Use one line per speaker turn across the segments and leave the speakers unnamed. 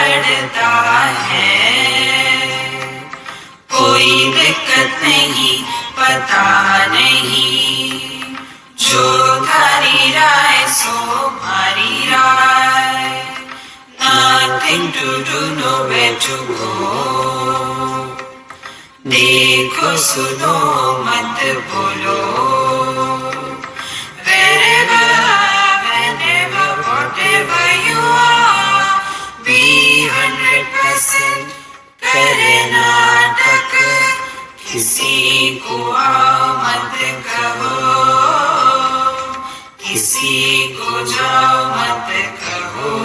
पड़ता है। कोई दिक्कत नहीं, पता नहीं, जो धारी राय सो भारी राय। Nothing to do, nowhere to go. देखो सुनो मत बोलो। Wherever, whenever, whatever you are, be 100% करे नाटक। किसी को आओ मत कहो, किसी को जाओ मत कहो।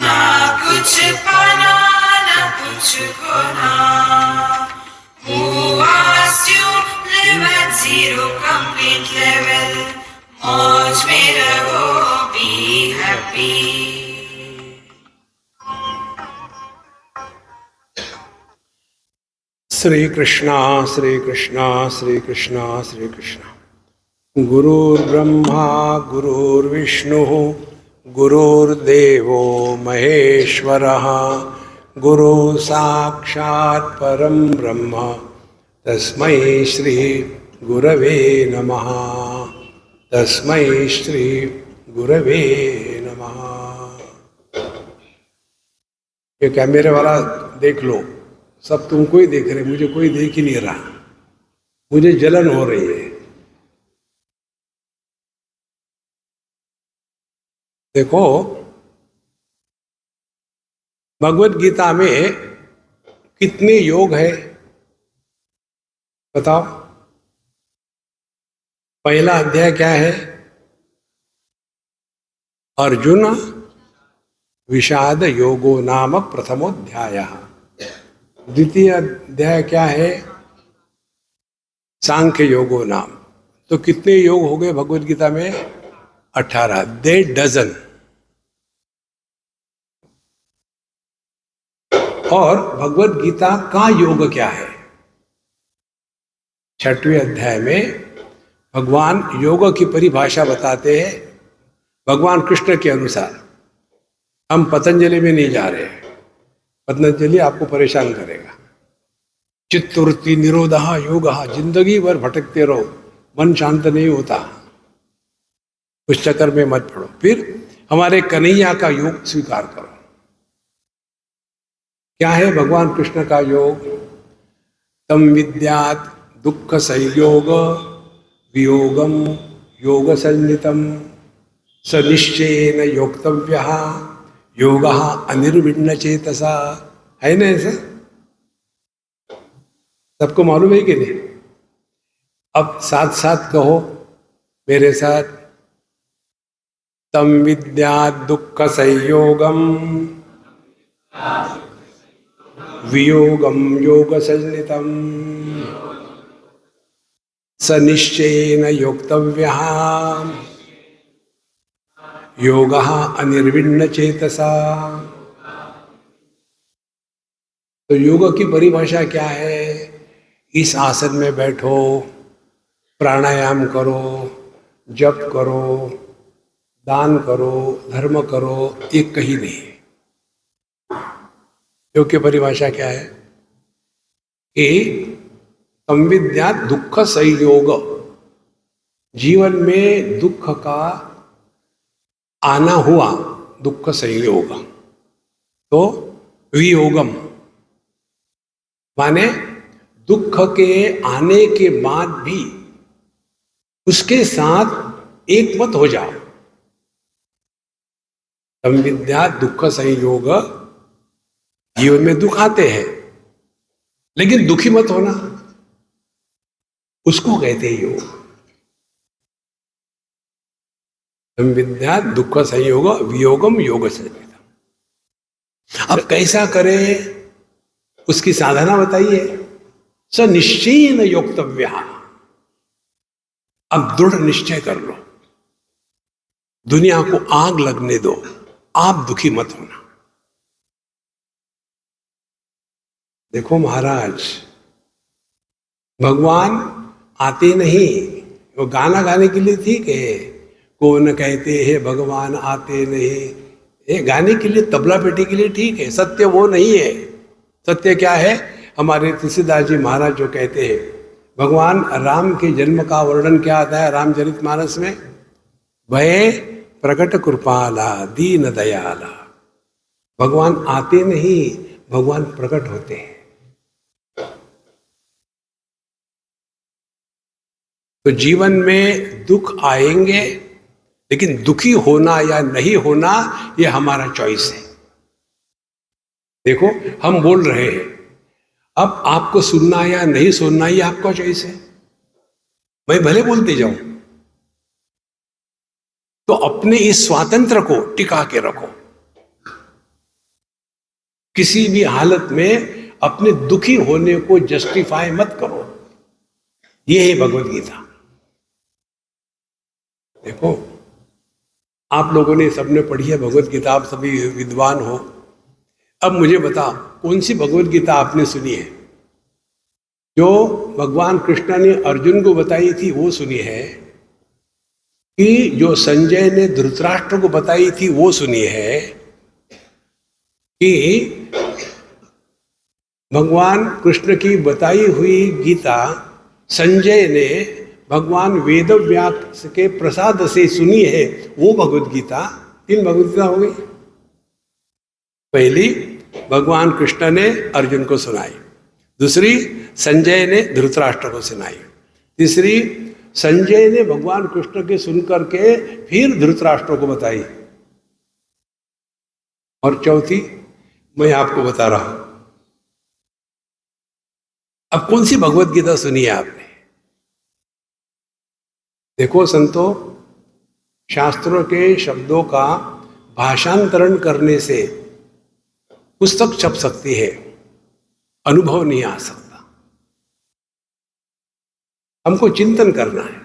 ना कुछ पाना ना कुछ खोना। Who asked you live at zero complete level? मौज में रहो, be happy.
श्री कृष्णा श्री कृष्णा श्री कृष्णा श्री कृष्णा। गुरुर्ब्रह्मा गुरुर्विष्णु गुरुर्देवो महेश्वरः। गुरु साक्षात् परं ब्रह्म तस्मै श्री गुरवे नमः। तस्मै श्री गुरवे नमः। ये कैमरे वाला देख लो, सब तुमको ही देख रहे, मुझे कोई देख ही नहीं रहा। मुझे जलन हो रही है। देखो, भगवत गीता में कितने योग है बताओ। पहला अध्याय क्या है? अर्जुन विषाद योगो नाम प्रथमोध्यायः। द्वितीय अध्याय क्या है? सांख्य योगो नाम। तो कितने योग हो गए भगवत गीता में? 18, 1.5 डजन। और भगवत गीता का योग क्या है? 6वें अध्याय में भगवान योग की परिभाषा बताते हैं भगवान कृष्ण के अनुसार। हम पतंजलि में नहीं जा रहे हैं, पतंजलि आपको परेशान करेगा। चित्तवृत्ति निरोधः योगः। जिंदगी भर भटकते रहो, मन शांत नहीं होता, उस चक्कर में मत पड़ो। फिर हमारे कन्हैया का योग स्वीकार करो। क्या है भगवान कृष्ण का योग? तम विद्यात् दुख संयोग वियोगम योग संनितम स निश्चयेन योक्तव्यः योगः अनिर्विण्ण चेतसा। है ना ऐसा? सबको मालूम है कि नहीं? अब साथ साथ कहो मेरे साथ। तम विद्यात् दुख संयोगम वियोगम योग संनितम स निश्चयेन योक्तव्यः योगः अनिर्विण्ण चेतसा। तो योग की परिभाषा क्या है? इस आसन में बैठो, प्राणायाम करो, जप करो, दान करो, धर्म करो, एक कहीं नहीं। योग की परिभाषा क्या है? कि संविद्यात् दुख संयोग। जीवन में दुख का आना हुआ, दुख संयोग। तो वियोगम माने दुख के आने के बाद भी उसके साथ एक मत हो जाओ। संविद्यात् दुख संयोग। जीवन में दुख आते हैं लेकिन दुखी मत होना, उसको कहते हैं योग। संविद्यात् दुख संयोग वियोगम योग संनिधम। अब कैसा करें, उसकी साधना बताइए। स निश्चयेन योक्तव्यः। अब दृढ़ निश्चय कर लो, दुनिया को आग लगने दो, आप दुखी मत होना। देखो महाराज, भगवान आते नहीं, वो गाना गाने के लिए ठीक है। कौन कहते हैं भगवान आते नहीं, ये गाने के लिए, तबला पेटी के लिए ठीक है, सत्य वो नहीं है। सत्य क्या है? हमारे तुलसीदास जी महाराज जो कहते हैं, भगवान राम के जन्म का वर्णन क्या आता है रामचरितमानस में? भय प्रकट कृपाला दीन दयाला। भगवान आते नहीं, भगवान प्रकट होते हैं। तो जीवन में दुख आएंगे, लेकिन दुखी होना या नहीं होना ये हमारा चॉइस है। देखो हम बोल रहे हैं, अब आपको सुनना या नहीं सुनना ये आपका चॉइस है। मैं भले बोलते जाऊं, तो अपने इस स्वातंत्र को टिका के रखो। किसी भी हालत में अपने दुखी होने को जस्टिफाई मत करो। ये है भगवत गीता। देखो आप लोगों ने, सबने पढ़ी है भगवत गीता, आप सभी विद्वान हो। अब मुझे बताओ, कौन सी भगवत गीता आपने सुनी है? जो भगवान कृष्ण ने अर्जुन को बताई थी वो सुनी है, कि जो संजय ने धृतराष्ट्र को बताई थी वो सुनी है, कि भगवान कृष्ण की बताई हुई गीता संजय ने भगवान वेदव्यास के प्रसाद से सुनी है, वो भगवत गीता? 3 भगवत गीता हो गई। पहली भगवान कृष्ण ने अर्जुन को सुनाई, दूसरी संजय ने धृतराष्ट्र को सुनाई, तीसरी संजय ने भगवान कृष्ण के सुनकर के फिर धृतराष्ट्र को बताई, और चौथी मैं आपको बता रहा हूं। अब कौन सी भगवत गीता सुनी है आपने? देखो संतो, शास्त्रों के शब्दों का भाषांतरण करने से पुस्तक छप सकती है, अनुभव नहीं आ सकता। हमको चिंतन करना है।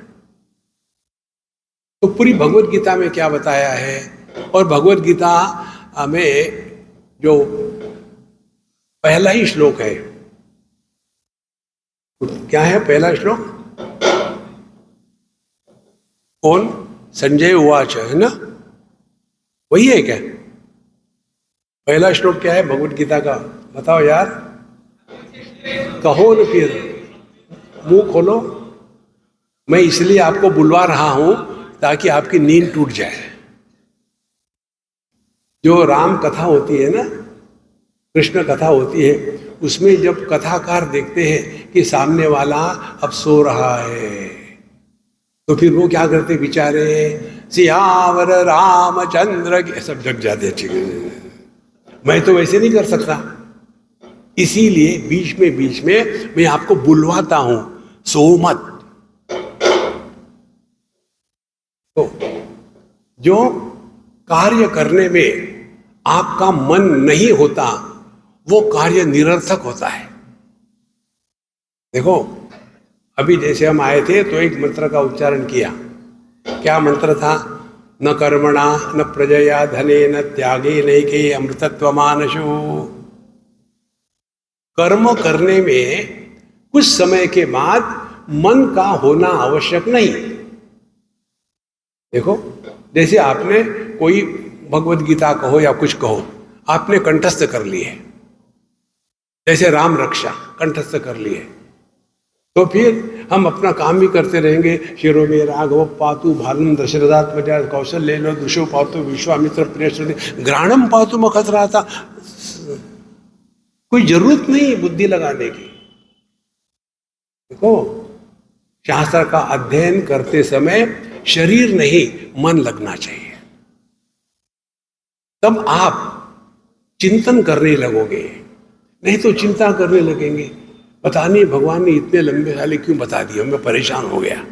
तो पूरी भगवत गीता में क्या बताया है, और भगवत गीता में जो पहला ही श्लोक है, क्या है पहला श्लोक? कौन? संजय उवाच, है ना? वही है क्या? पहला श्लोक क्या है भगवत गीता का? बताओ यार, कहो न, फिर मुंह खोलो। मैं इसलिए आपको बुलवा रहा हूं ताकि आपकी नींद टूट जाए। जो राम कथा होती है ना, कृष्ण कथा होती है, उसमें जब कथाकार देखते हैं कि सामने वाला अब सो रहा है, तो फिर वो क्या करते बेचारे? सियावर रामचंद्र के, सब जग जाते। ठीक है, मैं तो वैसे नहीं कर सकता, इसीलिए बीच में मैं आपको बुलवाता हूं, सो मत। तो जो कार्य करने में आपका मन नहीं होता, वो कार्य निरर्थक होता है। देखो अभी जैसे हम आए थे तो एक मंत्र का उच्चारण किया। क्या मंत्र था? न कर्मणा न प्रजया धने न त्यागे नैके अमृतत्वमानशु। कर्म करने में कुछ समय के बाद मन का होना आवश्यक नहीं। देखो जैसे आपने कोई भगवत गीता कहो या कुछ कहो, आपने कंठस्थ कर ली है, जैसे राम रक्षा कंठस्थ कर ली है, तो फिर हम अपना काम भी करते रहेंगे। शिरो में राघव पातु भालम दशरथात्मजा कौशल्य लो दुषो पातु विश्वामित्र प्रिय ग्राणम पातु मखत रहा था। कोई जरूरत नहीं बुद्धि लगाने की। देखो शास्त्र का अध्ययन करते समय शरीर नहीं मन लगना चाहिए, तब आप चिंतन करने लगोगे। नहीं तो चिंता करने लगेंगे, पता नहीं भगवान ने इतने लंबे साले क्यों बता दिए, मैं परेशान हो गया।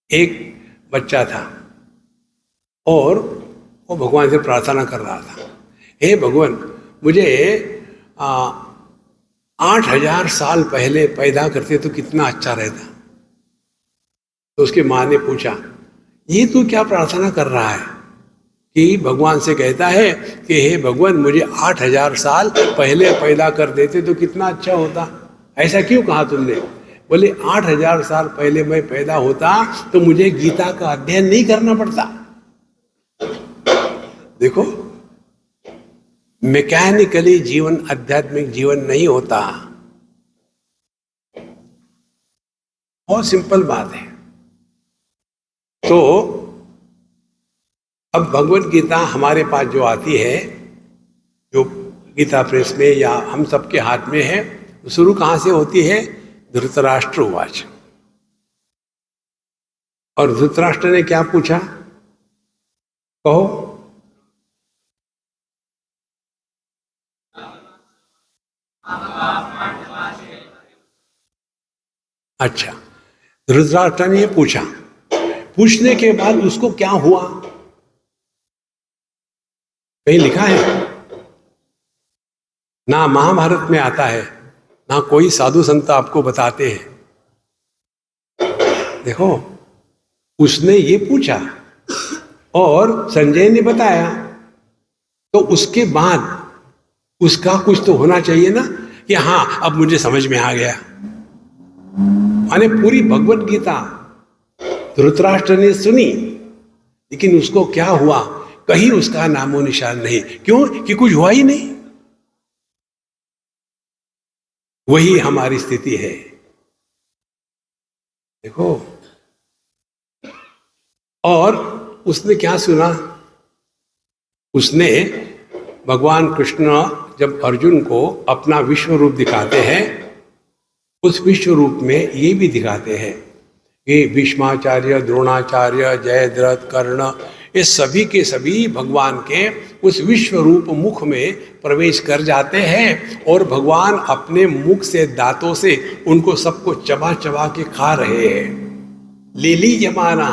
एक बच्चा था और वो भगवान से प्रार्थना कर रहा था, हे भगवान मुझे 8000 साल पहले पैदा करते तो कितना अच्छा रहता। तो उसकी माँ ने पूछा, ये तू क्या प्रार्थना कर रहा है? कि भगवान से कहता है कि हे भगवान मुझे 8000 साल पहले पैदा कर देते तो कितना अच्छा होता। ऐसा क्यों कहा तुमने? बोले 8000 साल पहले मैं पैदा होता तो मुझे गीता का अध्ययन नहीं करना पड़ता। देखो, मैकेनिकली जीवन आध्यात्मिक जीवन नहीं होता। बहुत सिंपल बात है। तो अब भगवत गीता हमारे पास जो आती है, जो गीता प्रेस में या हम सबके हाथ में है, शुरू कहां से होती है? धृतराष्ट्र उवाच। और धृतराष्ट्र ने क्या पूछा? कहो। अच्छा, धृतराष्ट्र ने पूछा, पूछने के बाद उसको क्या हुआ? कहीं लिखा है? ना महाभारत में आता है, ना कोई साधु संत आपको बताते हैं। देखो, उसने ये पूछा और संजय ने बताया, तो उसके बाद उसका कुछ तो होना चाहिए ना कि हाँ, अब मुझे समझ में आ गया। माने पूरी भगवत गीता धृतराष्ट्र ने सुनी, लेकिन उसको क्या हुआ? कहीं उसका नामो निशान नहीं। क्यों? कि कुछ हुआ ही नहीं। वही हमारी स्थिति है। देखो, और उसने क्या सुना? उसने भगवान कृष्ण जब अर्जुन को अपना विश्व रूप दिखाते हैं, उस विश्व रूप में ये भी दिखाते हैं कि भीष्माचार्य, द्रोणाचार्य, जयद्रथ, कर्ण, ये सभी के सभी भगवान के उस विश्व रूप मुख में प्रवेश कर जाते हैं और भगवान अपने मुख से, दांतों से उनको सबको चबा चबा के खा रहे हैं। लीली जमाना।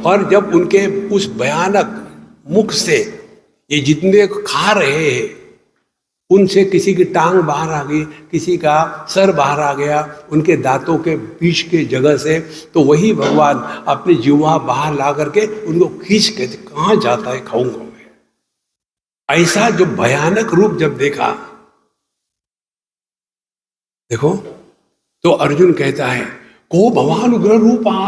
और जब उनके उस भयानक मुख से ये जितने खा रहे हैं, उनसे किसी की टांग बाहर आ गई, किसी का सर बाहर आ गया उनके दांतों के बीच के जगह से, तो वही भगवान अपनी जीवा बाहर ला करके उनको खींच के कहां जाता है, खाऊंगा मैं। ऐसा जो भयानक रूप जब देखा, देखो, तो अर्जुन कहता है, को भगवान उग्र रूपा,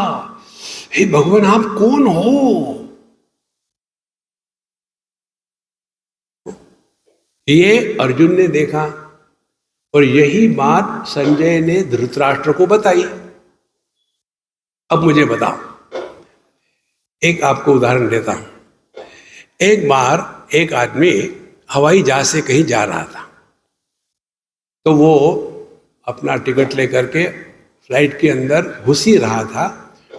हे भगवान आप कौन हो? ये अर्जुन ने देखा और यही बात संजय ने धृतराष्ट्र को बताई। अब मुझे बताओ, एक आपको उदाहरण देता हूं। एक बार एक आदमी हवाई जहाज से कहीं जा रहा था, तो वो अपना टिकट लेकर के फ्लाइट के अंदर घुस ही रहा था।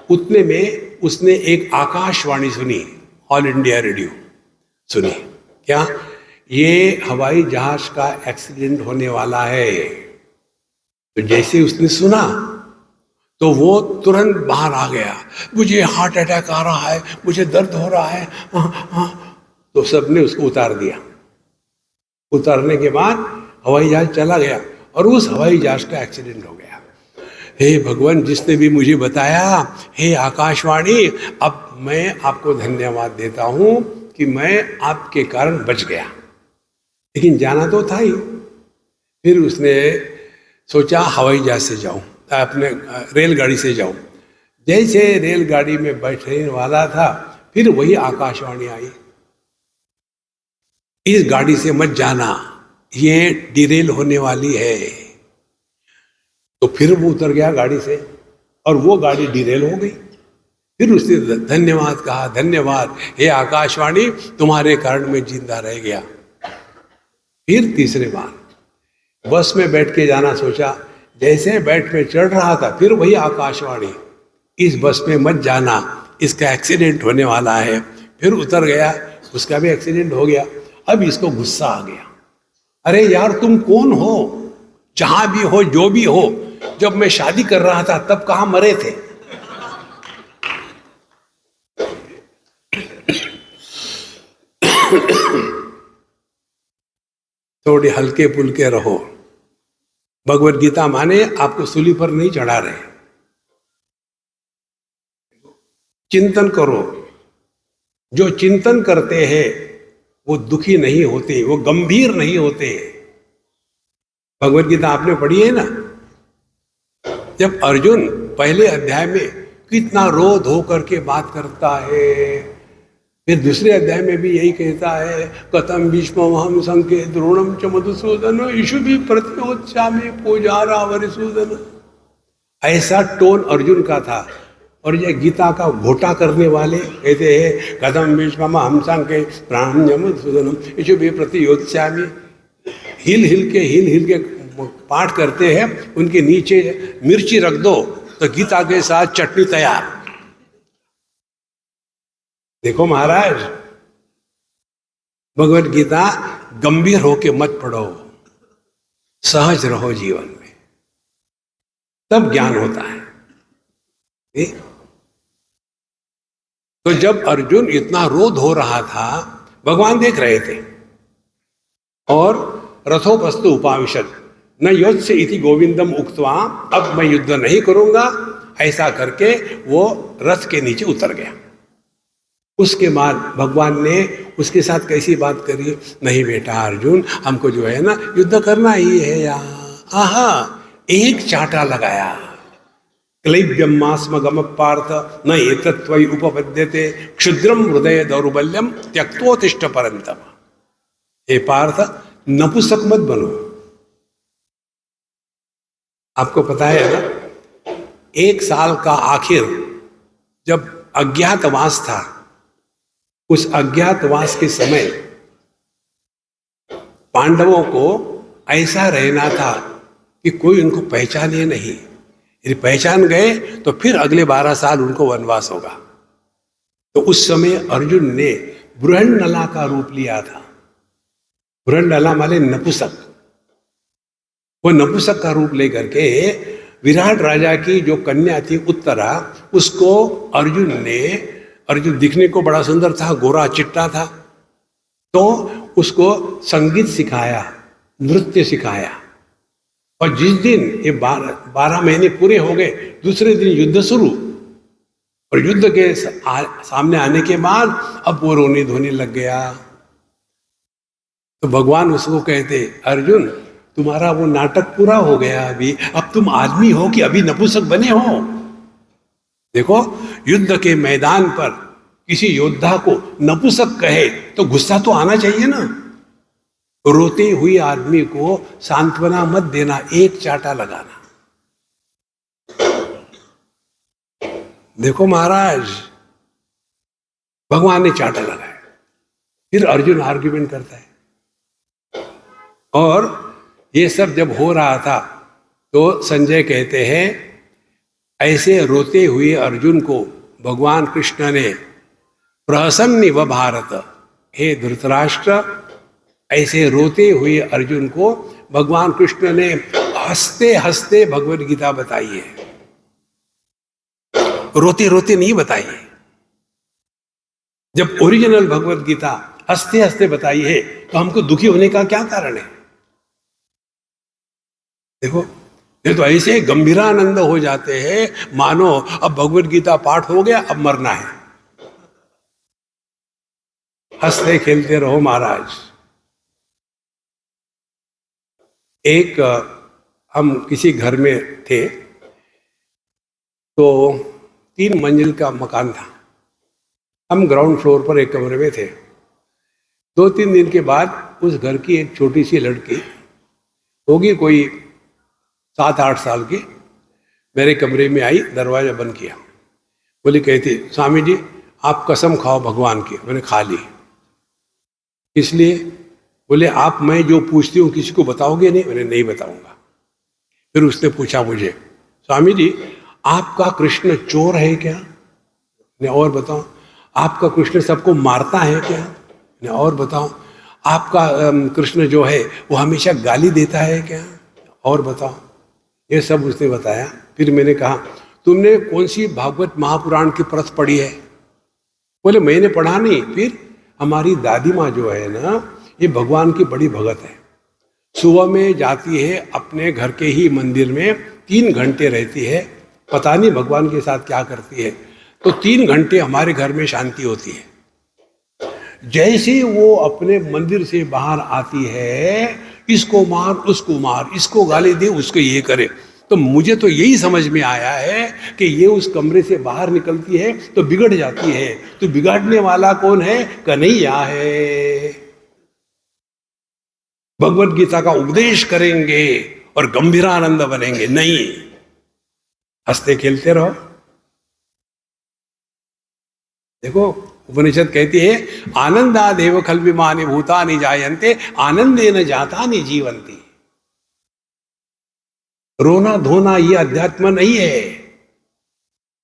उतने में उसने एक आकाशवाणी सुनी, ऑल इंडिया रेडियो सुनी। क्या? ये हवाई जहाज का एक्सीडेंट होने वाला है। तो जैसे उसने सुना तो वो तुरंत बाहर आ गया, मुझे हार्ट अटैक आ रहा है, मुझे दर्द हो रहा है। तो सबने उसको उतार दिया। उतारने के बाद हवाई जहाज चला गया और उस हवाई जहाज का एक्सीडेंट हो गया। हे भगवान, जिसने भी मुझे बताया, हे आकाशवाणी, अब मैं आपको धन्यवाद देता हूं कि मैं आपके कारण बच गया। लेकिन जाना तो था ही। फिर उसने सोचा हवाई जहाज से जाऊं, अपने रेलगाड़ी से जाऊं। जैसे रेलगाड़ी में बैठने वाला था, फिर वही आकाशवाणी आई, इस गाड़ी से मत जाना, ये डिरेल होने वाली है। तो फिर वो उतर गया गाड़ी से और वो गाड़ी डिरेल हो गई। फिर उसने धन्यवाद कहा, धन्यवाद हे आकाशवाणी, तुम्हारे कारण मैं जिंदा रह गया। फिर तीसरे बार बस में बैठ के जाना सोचा। जैसे बैठ में चढ़ रहा था, फिर वही आकाशवाणी, इस बस में मत जाना, इसका एक्सीडेंट होने वाला है। फिर उतर गया, उसका भी एक्सीडेंट हो गया। अब इसको गुस्सा आ गया, अरे यार तुम कौन हो? जहां भी हो, जो भी हो, जब मैं शादी कर रहा था तब कहां मरे थे? थोड़े हल्के पुलके रहो। भगवत गीता माने आपको सूली पर नहीं चढ़ा रहे। चिंतन करो। जो चिंतन करते हैं वो दुखी नहीं होते, वो गंभीर नहीं होते। भगवत गीता आपने पढ़ी है ना? जब अर्जुन पहले अध्याय में कितना रो धो करके बात करता है, फिर दूसरे अध्याय में भी यही कहता है, कथम भीष्महं संके द्रोणम च मधुसूदन इषु भी प्रतियोत्स्यामि पूजारा वरिसूदन। ऐसा टोन अर्जुन का था। और ये गीता का घोटा करने वाले कहते हैं, कथम भीष्महं संके प्राणम च मधुसूदनम इषु भी प्रतियोत्स्यामि। हिल हिल के पाठ करते हैं, उनके नीचे मिर्ची रख दो तो गीता के साथ चटनी तैयार। देखो महाराज, भगवत गीता गंभीर होके मत पढ़ो, सहज रहो जीवन में, तब ज्ञान होता है। तो जब अर्जुन इतना रोध हो रहा था, भगवान देख रहे थे और रथोपस्तु उपाविशद न योत्स्य इति गोविंदम उक्त्वा, अब मैं युद्ध नहीं करूंगा, ऐसा करके वो रथ के नीचे उतर गया। उसके बाद भगवान ने उसके साथ कैसी बात करी, नहीं बेटा अर्जुन, हमको जो है ना युद्ध करना ही है यार। आहा, एक चाटा लगाया, क्लैब्यमास्मगम पार्थ न एतत्त्वयि उपपद्यते क्षुद्रम हृदय दौर्बल्यम त्यक्तोत्तिष्ठ परंतप। हे पार्थ, नपुंसक मत बनो। आपको पता है ना, 1 साल का आखिर जब अज्ञातवास था, उस अज्ञातवास के समय पांडवों को ऐसा रहना था कि कोई उनको पहचाने नहीं। यदि पहचान गए तो फिर अगले 12 साल उनको वनवास होगा। तो उस समय अर्जुन ने बृहन्नला का रूप लिया था। बृहन्नला माने नपुंसक। वो नपुंसक का रूप लेकर के विराट राजा की जो कन्या थी उत्तरा, उसको अर्जुन दिखने को बड़ा सुंदर था, गोरा चिट्टा था, तो उसको संगीत सिखाया, नृत्य सिखाया। और जिस दिन ये 12 महीने पूरे हो गए, दूसरे दिन युद्ध शुरू। और युद्ध के सामने आने के बाद अब वो रोने धोने लग गया। तो भगवान उसको कहते, अर्जुन तुम्हारा वो नाटक पूरा हो गया, अभी अब तुम आदमी हो कि अभी नपुंसक बने हो। देखो, युद्ध के मैदान पर किसी योद्धा को नपुंसक कहे तो गुस्सा तो आना चाहिए ना। रोते हुए आदमी को सांत्वना मत देना, एक चाटा लगाना। देखो महाराज, भगवान ने चाटा लगाया। फिर अर्जुन आर्ग्यूमेंट करता है। और ये सब जब हो रहा था तो संजय कहते हैं, ऐसे रोते हुए अर्जुन को भगवान कृष्ण ने प्रसन्न व भारत, हे धृतराष्ट्र, ऐसे रोते हुए अर्जुन को भगवान कृष्ण ने हंसते हंसते भगवत गीता बताई है। रोते रोते नहीं बताई है। जब ओरिजिनल भगवत गीता हंसते हंसते बताई है तो हमको दुखी होने का क्या कारण है? देखो, ये तो ऐसे गंभीरानंद हो जाते हैं मानो अब भगवत गीता पाठ हो गया, अब मरना है। हंसते खेलते रहो महाराज। एक हम किसी घर में थे तो 3 मंजिल का मकान था। हम ग्राउंड फ्लोर पर एक कमरे में थे। 2-3 दिन के बाद उस घर की एक छोटी सी लड़की होगी, कोई 7-8 साल की, मेरे कमरे में आई, दरवाजा बंद किया। बोली, कहती, स्वामी जी आप कसम खाओ भगवान की। मैंने खा ली। इसलिए बोले, आप मैं जो पूछती हूँ किसी को बताओगे नहीं? मैंने नहीं बताऊंगा। फिर उसने पूछा मुझे, स्वामी जी आपका कृष्ण चोर है क्या? ने और बताओ। आपका कृष्ण सबको मारता है क्या? ने और बताओ। आपका कृष्ण जो है वो हमेशा गाली देता है क्या? और बताओ। ये सब उसने बताया। फिर मैंने कहा, तुमने कौन सी भागवत महापुराण की प्रत पढ़ी है? बोले, मैंने पढ़ा नहीं। फिर हमारी दादी माँ जो है ना, ये भगवान की बड़ी भगत है। सुबह में जाती है अपने घर के ही मंदिर में, 3 घंटे रहती है, पता नहीं भगवान के साथ क्या करती है। तो 3 घंटे हमारे घर में शांति होती है। जैसे वो अपने मंदिर से बाहर आती है, इसको मार उसको मार, इसको गाली दे उसको ये करे, तो मुझे तो यही समझ में आया है कि ये उस कमरे से बाहर निकलती है तो बिगड़ जाती है, तो बिगाड़ने वाला कौन है? कन्हैया है। भगवत गीता का उपदेश करेंगे और गंभीरानंद बनेंगे नहीं, हंसते खेलते रहो। देखो उपनिषद कहती है आनंदादेव खल्विमानि भूतानि जायन्ते आनंदेन जातानि जीवन्ति। रोना धोना ये अध्यात्म नहीं है,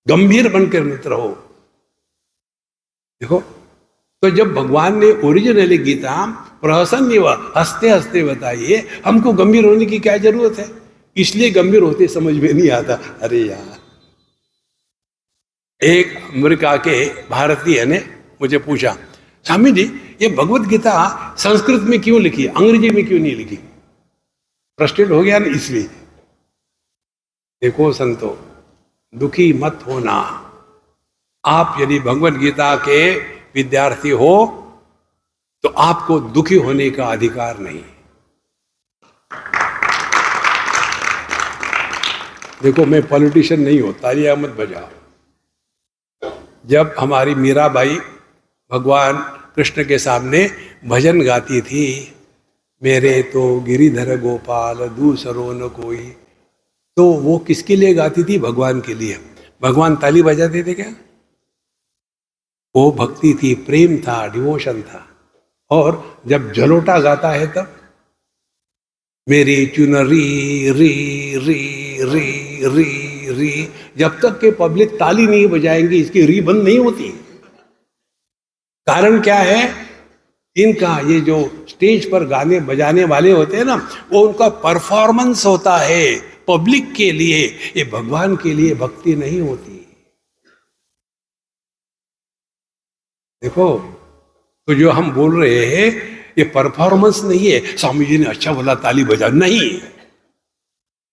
गंभीर बनकर मित्र हो। देखो तो जब भगवान ने ओरिजिनली गीता प्रहसन हंसते हंसते बताइए, हमको गंभीर होने की क्या जरूरत है? इसलिए गंभीर होते समझ में नहीं आता। अरे यार, एक अमेरिका के भारतीय ने मुझे पूछा, स्वामी जी ये भगवत गीता संस्कृत में क्यों लिखी, अंग्रेजी में क्यों नहीं लिखी? फ्रस्ट्रेट हो गया ना इसलिए। देखो संतो, दुखी मत होना। आप यदि भगवत गीता के विद्यार्थी हो तो आपको दुखी होने का अधिकार नहीं। देखो मैं पॉलिटिशियन नहीं हूं, तालियां मत बजाओ। जब हमारी मीराबाई भगवान कृष्ण के सामने भजन गाती थी, मेरे तो गिरिधर गोपाल दूसरो न कोई, तो वो किसके लिए गाती थी? भगवान के लिए। भगवान ताली बजाते थे क्या? वो भक्ति थी, प्रेम था, डिवोशन था। और जब जलोटा गाता है तब मेरी चुनरी री री री री री, जब तक के पब्लिक ताली नहीं बजाएंगी इसकी री बंद नहीं होती। कारण क्या है? इनका ये जो स्टेज पर गाने बजाने वाले होते हैं ना, वो उनका परफॉर्मेंस होता है पब्लिक के लिए, ये भगवान के लिए भक्ति नहीं होती। देखो तो जो हम बोल रहे हैं ये परफॉर्मेंस नहीं है, स्वामी जी ने अच्छा बोला ताली बजा, नहीं,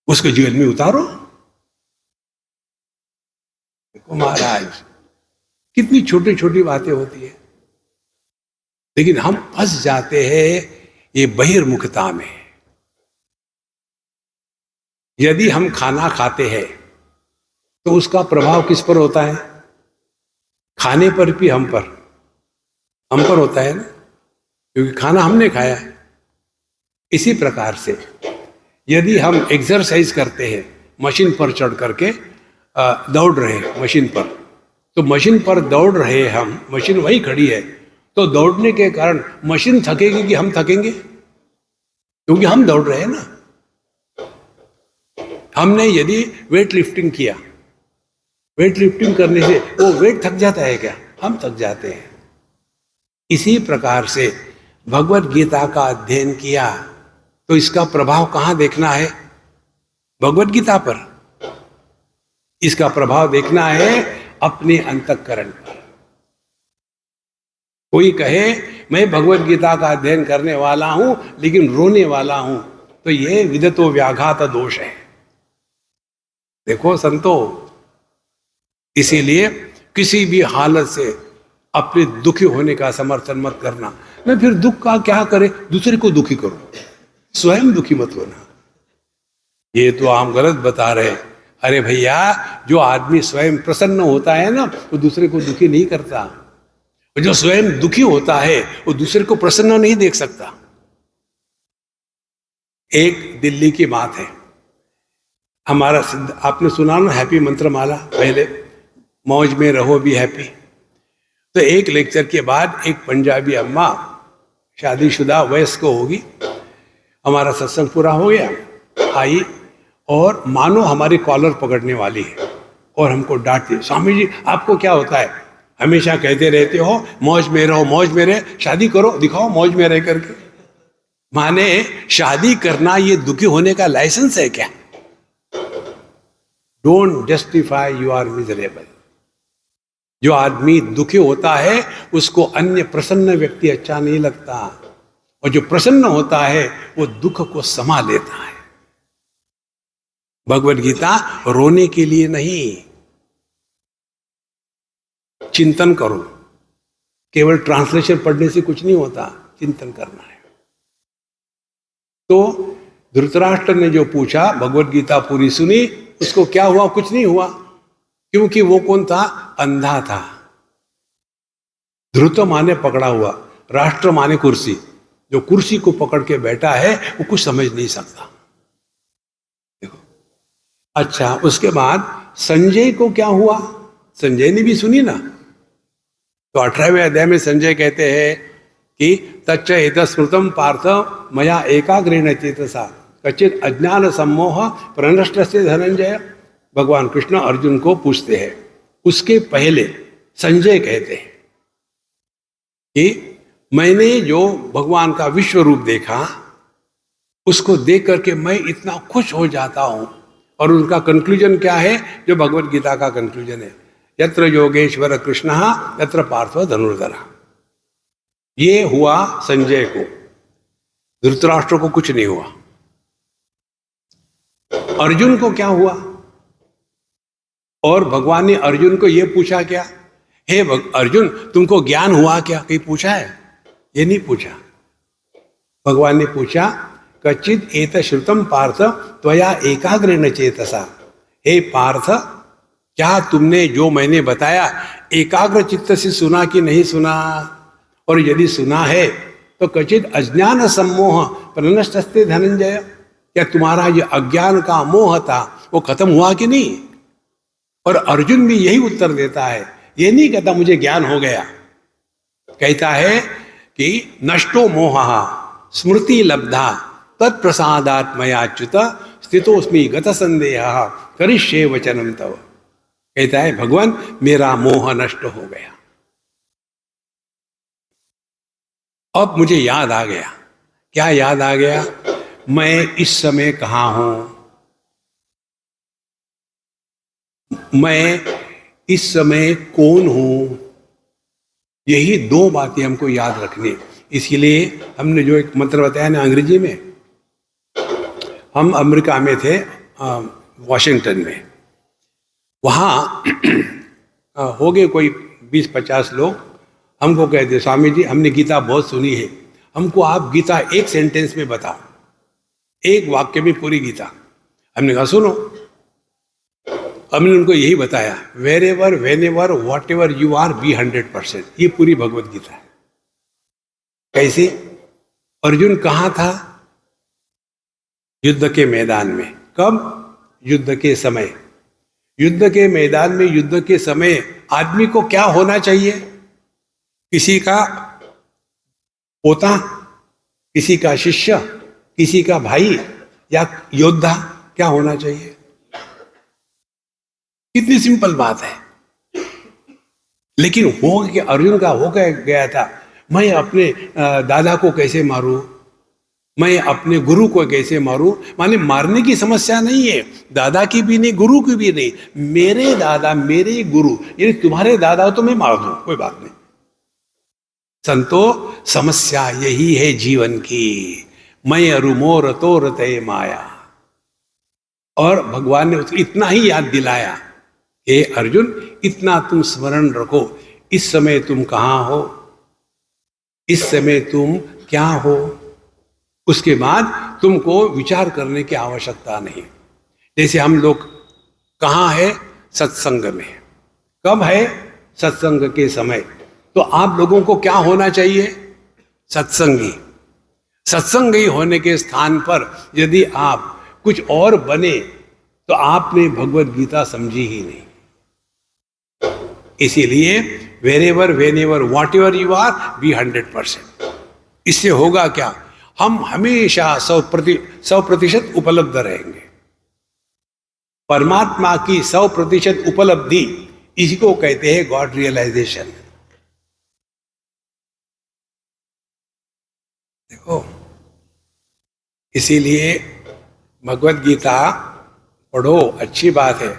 उसको जीवन में उतारो। देखो महाराज कितनी छोटी छोटी बातें होती है, लेकिन हम फंस जाते हैं ये बहिर्मुखता में। यदि हम खाना खाते हैं तो उसका प्रभाव किस पर होता है? खाने पर भी हम पर होता है ना, क्योंकि खाना हमने खाया है। इसी प्रकार से यदि हम एक्सरसाइज करते हैं, मशीन पर चढ़ करके दौड़ रहे हैं मशीन पर, तो मशीन पर दौड़ रहे हैं हम, मशीन वही खड़ी है, तो दौड़ने के कारण मशीन थकेगी कि हम थकेंगे? क्योंकि हम दौड़ रहे हैं ना। हमने यदि वेट लिफ्टिंग किया, वेट लिफ्टिंग करने से वो वेट थक जाता है क्या? हम थक जाते हैं। इसी प्रकार से भगवत गीता का अध्ययन किया तो इसका प्रभाव कहां देखना है? भगवत गीता पर। इसका प्रभाव देखना है अपने अंतःकरण पर। कोई कहे मैं भगवत गीता का अध्ययन करने वाला हूं लेकिन रोने वाला हूं, तो यह विदतो व्याघात दोष है। देखो संतो, इसीलिए किसी भी हालत से अपने दुखी होने का समर्थन मत करना। मैं फिर दुख का क्या करे, दूसरे को दुखी करो, स्वयं दुखी मत होना। ये तो हम गलत बता रहे। अरे भैया, जो आदमी स्वयं प्रसन्न होता है ना, वो दूसरे को दुखी नहीं करता। और जो स्वयं दुखी होता है वो दूसरे को प्रसन्न नहीं देख सकता। एक दिल्ली की बात है, हमारा आपने सुना ना हैप्पी मंत्रमाला, पहले मौज में रहो भी हैप्पी। तो एक लेक्चर के बाद एक पंजाबी अम्मा, शादीशुदा वयस्क होगी, हमारा सत्संग पूरा हो गया, आई और मानो हमारी कॉलर पकड़ने वाली है और हमको डांटती, स्वामी जी आपको क्या होता है, हमेशा कहते रहते हो मौज में रहो, मौज में रहे, शादी करो, दिखाओ मौज में रह करके। माने शादी करना ये दुखी होने का लाइसेंस है क्या? Don't justify you are miserable. जो आदमी दुखी होता है उसको अन्य प्रसन्न व्यक्ति अच्छा नहीं लगता, और जो प्रसन्न होता है वो दुख को समा लेता है। भगवत गीता रोने के लिए नहीं, चिंतन करो। केवल ट्रांसलेशन पढ़ने से कुछ नहीं होता, चिंतन करना है। तो धृतराष्ट्र ने जो पूछा, भगवत गीता पूरी सुनी, उसको क्या हुआ? कुछ नहीं हुआ, क्योंकि वो कौन था? अंधा था। धृत माने पकड़ा हुआ, राष्ट्र माने कुर्सी। जो कुर्सी को पकड़ के बैठा है वो कुछ समझ नहीं सकता। देखो, अच्छा, उसके बाद संजय को क्या हुआ? संजय ने भी सुनी ना। तो 18वें अध्याय में संजय कहते हैं कि तच्च एतस्मृतं पार्थ मया एकाग्रेण चेतसा कचित अज्ञान सम्मोह प्रनष्टस्य धनंजय। भगवान कृष्ण अर्जुन को पूछते हैं। उसके पहले संजय कहते हैं कि मैंने जो भगवान का विश्व रूप देखा, उसको देख करके मैं इतना खुश हो जाता हूं। और उनका कंक्लूजन क्या है? जो भगवत गीता का कंक्लूजन है, यत्र योगेश्वर कृष्ण यत्र पार्थ धनुर्धर। ये हुआ संजय को, धृतराष्ट्र को कुछ नहीं हुआ। अर्जुन को क्या हुआ? और भगवान ने अर्जुन को यह पूछा क्या, हे अर्जुन तुमको ज्ञान हुआ क्या? कहीं पूछा है? ये नहीं पूछा। भगवान ने पूछा कचित एत श्रुतम पार्थ त्वया एकाग्रेण चेतसा। हे पार्थ, क्या तुमने जो मैंने बताया एकाग्र चित्त से सुना कि नहीं सुना? और यदि सुना है तो कचित अज्ञान सम्मोह प्रनष्टस्ते धनंजय। क्या तुम्हारा ये अज्ञान का मोह था वो खत्म हुआ कि नहीं? और अर्जुन भी यही उत्तर देता है, ये नहीं कहता मुझे ज्ञान हो गया, कहता है कि नष्टो मोह स्मृति लब्धा तत्प्रसादात् मयाच्युत स्थितोस्मि गत संदेह करिष्ये वचनम तव। कहता है भगवान मेरा मोह नष्ट हो गया, अब मुझे याद आ गया। क्या याद आ गया? मैं इस समय कहां हूं, मैं इस समय कौन हूं। यही दो बातें हमको याद रखनी। इसीलिए हमने जो एक मंत्र बताया ना अंग्रेजी में, हम अमेरिका में थे, वॉशिंगटन में, वहाँ हो गए कोई 20-50 लोग। हमको कहते स्वामी जी हमने गीता बहुत सुनी है, हमको आप गीता एक सेंटेंस में बताओ, एक वाक्य में पूरी गीता। हमने कहा सुनो। हमने उनको यही बताया, wherever whenever whatever you are be 100%। ये पूरी भगवत गीता है। कैसे? अर्जुन कहाँ था? युद्ध के मैदान में। कब? युद्ध के समय। युद्ध के मैदान में, युद्ध के समय आदमी को क्या होना चाहिए? किसी का पोता, किसी का शिष्य, किसी का भाई या योद्धा क्या होना चाहिए? कितनी सिंपल बात है। लेकिन हो गया, अर्जुन का हो गया था, मैं अपने दादा को कैसे मारूं, मैं अपने गुरु को कैसे मारूं। माने मारने की समस्या नहीं है, दादा की भी नहीं, गुरु की भी नहीं। मेरे दादा मेरे गुरु, यदि तुम्हारे दादा हो तो मैं मार दूं, कोई बात नहीं। संतो समस्या यही है जीवन की, मैं अरु मोर तोर तय माया। और भगवान ने उसको इतना ही याद दिलाया, हे अर्जुन इतना तुम स्मरण रखो, इस समय तुम कहां हो, इस समय तुम क्या हो। उसके बाद तुमको विचार करने की आवश्यकता नहीं। जैसे हम लोग कहाँ है? सत्संग में। कब है? सत्संग के समय। तो आप लोगों को क्या होना चाहिए? सत्संगी। सत्संगी होने के स्थान पर यदि आप कुछ और बने तो आपने भगवत गीता समझी ही नहीं। इसीलिए wherever whenever whatever you are be 100%। इससे होगा क्या? हम हमेशा 100% उपलब्ध रहेंगे। परमात्मा की 100% उपलब्धि, इसी को कहते हैं गॉड रियलाइजेशन। देखो, इसीलिए भगवत गीता पढ़ो, अच्छी बात है,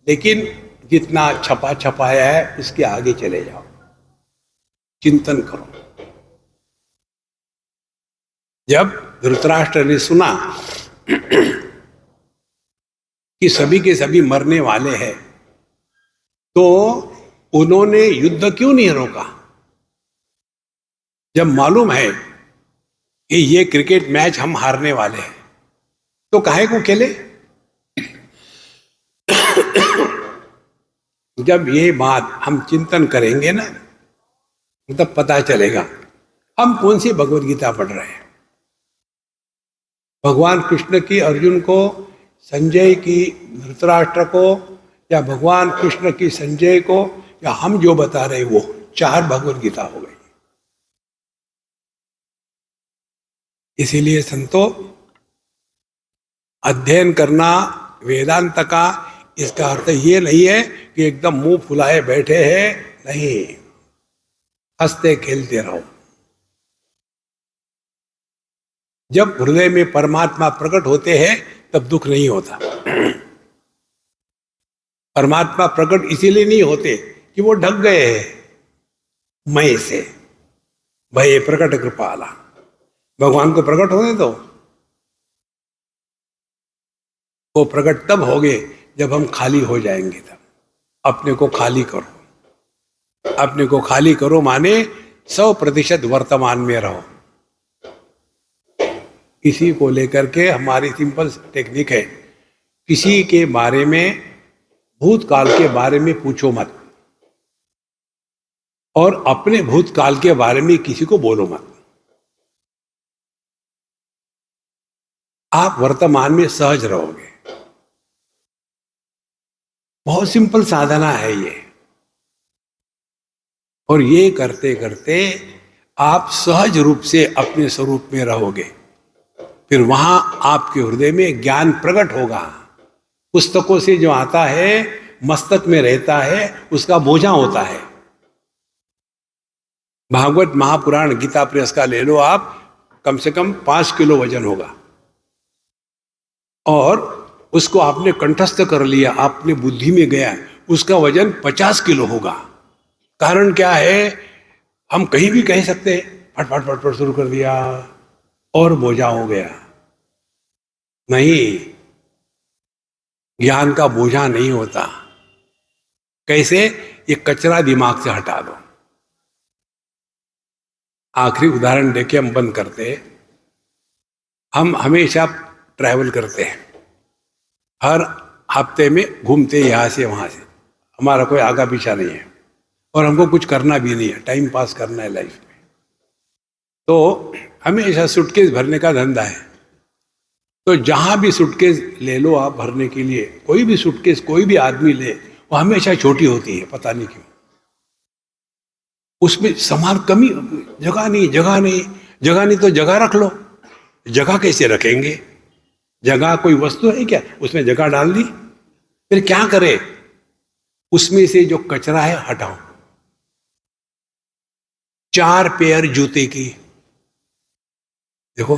लेकिन जितना छपा छपाया है उसके आगे चले जाओ, चिंतन करो। जब धृतराष्ट्र ने सुना कि सभी के सभी मरने वाले हैं, तो उन्होंने युद्ध क्यों नहीं रोका? जब मालूम है कि ये क्रिकेट मैच हम हारने वाले हैं, तो काहे को खेले? जब ये बात हम चिंतन करेंगे ना, तब पता चलेगा हम कौन सी भगवत गीता पढ़ रहे हैं। भगवान कृष्ण की अर्जुन को, संजय की धृतराष्ट्र को, या भगवान कृष्ण की संजय को, या हम जो बता रहे वो 4 भगवत गीता हो गई। इसीलिए संतो, अध्ययन करना वेदांत का, इसका अर्थ ये नहीं है कि एकदम मुंह फुलाए बैठे हैं, नहीं, हंसते खेलते रहो। जब हृदय में परमात्मा प्रकट होते हैं तब दुख नहीं होता। परमात्मा प्रकट इसीलिए नहीं होते कि वो ढक गए हैं मय से, भय प्रकट कृपाला। भगवान को प्रकट होने दो, वो प्रकट तब होंगे जब हम खाली हो जाएंगे। तब अपने को खाली करो। अपने को खाली करो माने 100% वर्तमान में रहो। किसी को लेकर के हमारी सिंपल टेक्निक है, किसी के बारे में, भूतकाल के बारे में पूछो मत, और अपने भूतकाल के बारे में किसी को बोलो मत। आप वर्तमान में सहज रहोगे। बहुत सिंपल साधना है ये, और ये करते करते आप सहज रूप से अपने स्वरूप में रहोगे। फिर वहां आपके हृदय में ज्ञान प्रकट होगा। पुस्तकों से जो आता है, मस्तक में रहता है, उसका बोझा होता है। भागवत महापुराण गीता प्रेस का ले लो आप, कम से कम 5 किलो वजन होगा, और उसको आपने कंठस्थ कर लिया, आपने बुद्धि में गया, उसका वजन 50 किलो होगा। कारण क्या है? हम कहीं भी कह सकते हैं, फट फट फट फट शुरू कर दिया और बोझा हो गया। नहीं, ज्ञान का बोझा नहीं होता। कैसे? ये कचरा दिमाग से हटा दो। आखिरी उदाहरण देके हम बंद करते हैं। हम हमेशा ट्रैवल करते हैं, हर हफ्ते में घूमते यहां से वहां से। हमारा कोई आगा पीछा नहीं है, और हमको कुछ करना भी नहीं है, टाइम पास करना है लाइफ में। तो हमेशा सूटकेस भरने का धंधा है। तो जहां भी सूटकेस ले लो आप भरने के लिए, कोई भी सूटकेस कोई भी आदमी ले, वो हमेशा छोटी होती है, पता नहीं क्यों। उसमें सामान कमी, जगह नहीं, जगह नहीं, जगह नहीं, तो जगह रख लो। जगह कैसे रखेंगे? जगह कोई वस्तु है क्या? उसमें जगह डाल दी, फिर क्या करे? उसमें से जो कचरा है हटाओ। 4 पेयर जूते की, देखो,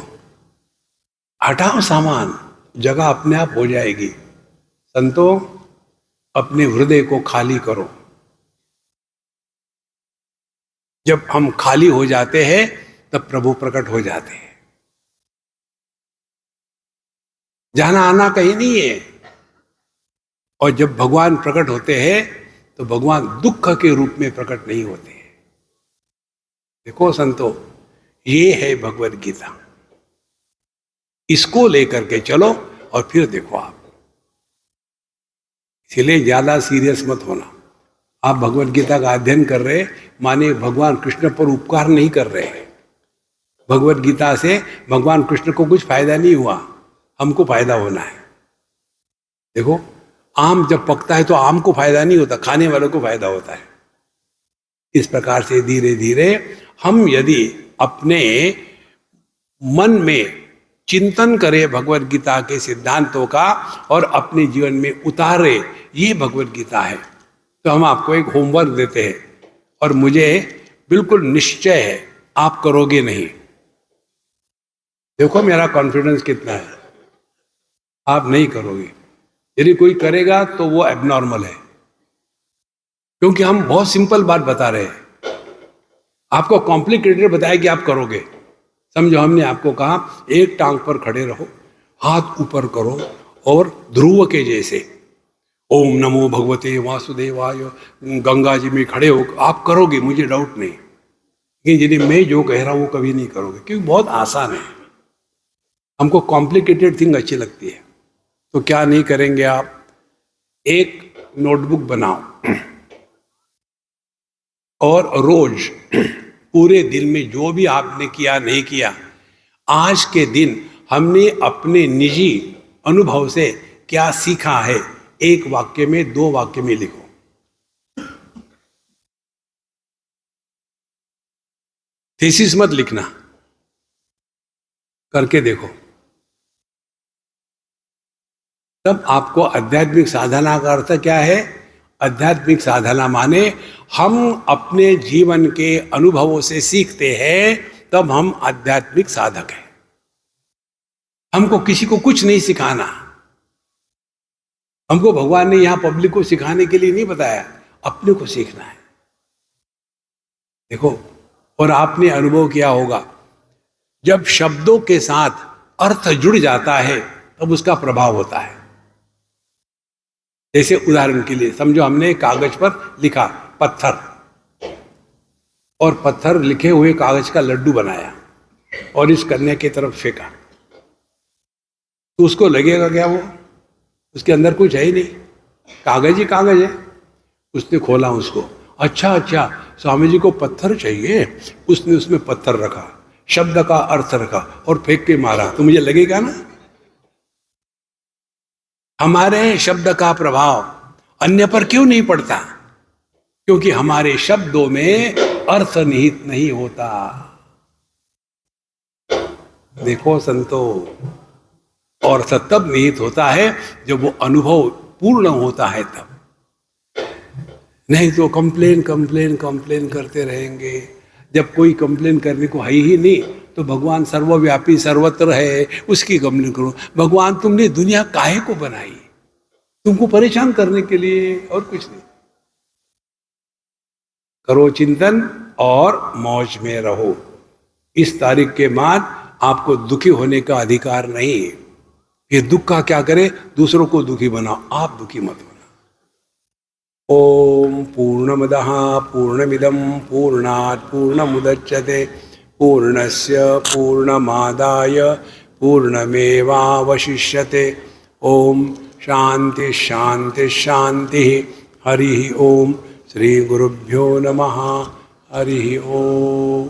हटाओ सामान, जगह अपने आप हो जाएगी। संतो, अपने हृदय को खाली करो। जब हम खाली हो जाते हैं तब प्रभु प्रकट हो जाते हैं। जाना आना कहीं नहीं है। और जब भगवान प्रकट होते हैं तो भगवान दुख के रूप में प्रकट नहीं होते हैं। देखो संतो, ये है भगवत गीता। इसको लेकर के चलो और फिर देखो आप। इसलिए ज्यादा सीरियस मत होना। आप भगवत गीता का अध्ययन कर रहे माने भगवान कृष्ण पर उपकार नहीं कर रहे। भगवत गीता से भगवान कृष्ण को कुछ फायदा नहीं हुआ, हमको फायदा होना है। देखो, आम जब पकता है तो आम को फायदा नहीं होता, खाने वालों को फायदा होता है। इस प्रकार से धीरे धीरे हम यदि अपने मन में चिंतन करें भगवत गीता के सिद्धांतों का और अपने जीवन में उतारे, ये भगवत गीता है, तो हम आपको एक होमवर्क देते हैं। और मुझे बिल्कुल निश्चय है आप करोगे नहीं। देखो मेरा कॉन्फिडेंस कितना है, आप नहीं करोगे। यदि कोई करेगा तो वो एबनॉर्मल है, क्योंकि हम बहुत सिंपल बात बता रहे हैं। आपको कॉम्प्लिकेटेड बताया कि आप करोगे। समझो, हमने आपको कहा एक टांग पर खड़े रहो, हाथ ऊपर करो और ध्रुव के जैसे ओम नमो भगवते वासुदेवाय गंगा जी में खड़े हो। आप करोगे, मुझे डाउट नहीं। लेकिन यदि मैं जो कह रहा हूं वो कभी नहीं करोगे, क्योंकि बहुत आसान है। हमको कॉम्प्लिकेटेड थिंग अच्छी लगती है। तो क्या नहीं करेंगे आप, एक नोटबुक बनाओ और रोज पूरे दिन में जो भी आपने किया नहीं किया, आज के दिन हमने अपने निजी अनुभव से क्या सीखा है, एक वाक्य में, 2 वाक्य में लिखो। थीसिस मत लिखना, करके देखो। तब आपको आध्यात्मिक साधना का अर्थ क्या है? आध्यात्मिक साधना माने हम अपने जीवन के अनुभवों से सीखते हैं, तब हम आध्यात्मिक साधक हैं। हमको किसी को कुछ नहीं सिखाना। हमको भगवान ने यहां पब्लिक को सिखाने के लिए नहीं बताया, अपने को सीखना है। देखो, और आपने अनुभव किया होगा, जब शब्दों के साथ अर्थ जुड़ जाता है तब उसका प्रभाव होता है। जैसे उदाहरण के लिए समझो, हमने कागज पर लिखा पत्थर, और पत्थर लिखे हुए कागज का लड्डू बनाया और इस कन्या की तरफ फेंका, तो उसको लगेगा क्या? वो उसके अंदर कुछ है ही नहीं, कागज ही कागज है। उसने खोला उसको, अच्छा अच्छा स्वामी जी को पत्थर चाहिए, उसने उसमें पत्थर रखा, शब्द का अर्थ रखा और फेंक के मारा, तो मुझे लगेगा ना। हमारे शब्द का प्रभाव अन्य पर क्यों नहीं पड़ता? क्योंकि हमारे शब्दों में अर्थ निहित नहीं होता। देखो संतो, और तब निहित होता है जब वो अनुभव पूर्ण होता है तब। नहीं तो कंप्लेन कंप्लेन कंप्लेन करते रहेंगे। जब कोई कंप्लेन करने को है ही नहीं, तो भगवान सर्वव्यापी सर्वत्र है, उसकी कंप्लेन करो। भगवान तुमने दुनिया काहे को बनाई? तुमको परेशान करने के लिए, और कुछ नहीं। करो चिंतन और मौज में रहो। इस तारीख के बाद आपको दुखी होने का अधिकार नहीं है। ये दुख का क्या करे? दूसरों को दुखी बनाओ, आप दुखी मत होना। ओम पूर्णमदः पूर्णमिदं पूर्णात् पूर्णमुदच्यते पूर्णस्य पूर्णमादाय पूर्णमेवावशिष्यते। ओम शांति शांति शांति। हरि ओम। श्री गुरुभ्यो नमः। हरि ओम।